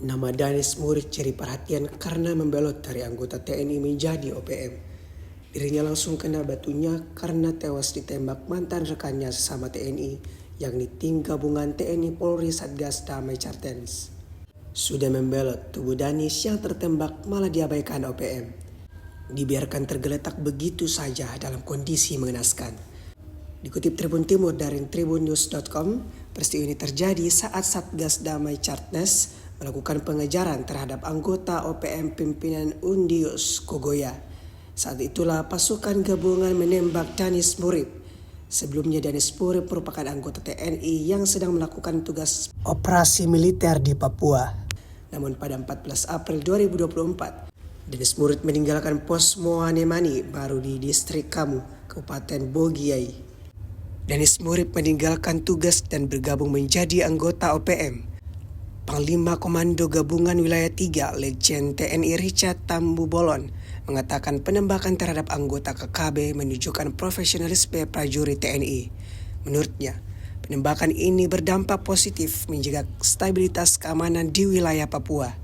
Nama Danis Murid cari perhatian karena membelot dari anggota TNI menjadi OPM. Dirinya langsung kena batunya karena tewas ditembak mantan rekannya sesama TNI, yakni tim gabungan TNI Polri Satgas Damai Cartens. Sudah membelot tubuh Danis yang tertembak malah diabaikan OPM. Dibiarkan tergeletak begitu saja dalam kondisi mengenaskan. Dikutip Tribun Timur dari tribunnews.com, peristiwa ini terjadi saat Satgas Damai Cartens melakukan pengejaran terhadap anggota OPM pimpinan Undius Kogoya. Saat itulah pasukan gabungan menembak Danis Murid. Sebelumnya Danis Murid merupakan anggota TNI yang sedang melakukan tugas operasi militer di Papua. Namun pada 14 April 2024, Danis Murid meninggalkan pos Moanemani baru di distrik Kamu, Kabupaten Bogiai. Danis Murid meninggalkan tugas dan bergabung menjadi anggota OPM. Panglima Komando Gabungan Wilayah 3 Letjen TNI Richard Tambubolon mengatakan penembakan terhadap anggota KKB menunjukkan profesionalisme prajurit TNI. Menurutnya, penembakan ini berdampak positif menjaga stabilitas keamanan di wilayah Papua.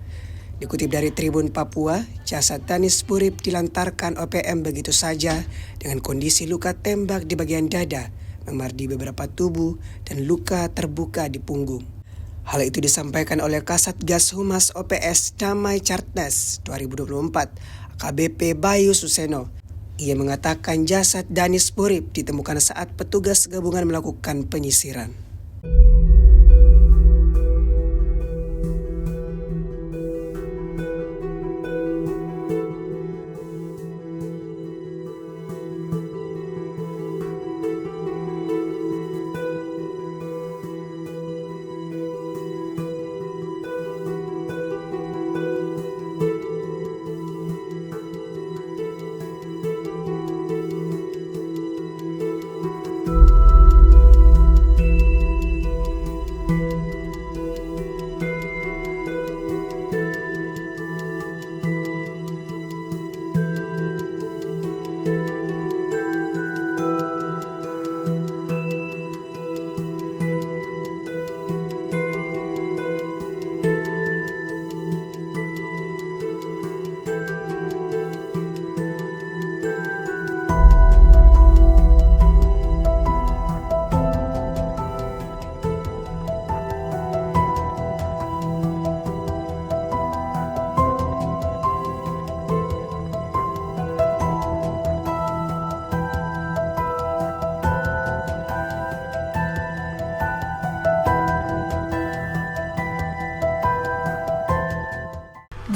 Dikutip dari Tribun Papua, jasad Danis Murid dilantarkan OPM begitu saja dengan kondisi luka tembak di bagian dada, memar di beberapa tubuh, dan luka terbuka di punggung. Hal itu disampaikan oleh Kasatgas Humas OPS Damai Cartens 2024, AKBP Bayu Suseno. Ia mengatakan jasad Danis Murid ditemukan saat petugas gabungan melakukan penyisiran.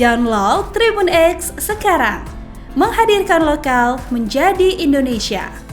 Download Tribun X sekarang, menghadirkan lokal menjadi Indonesia.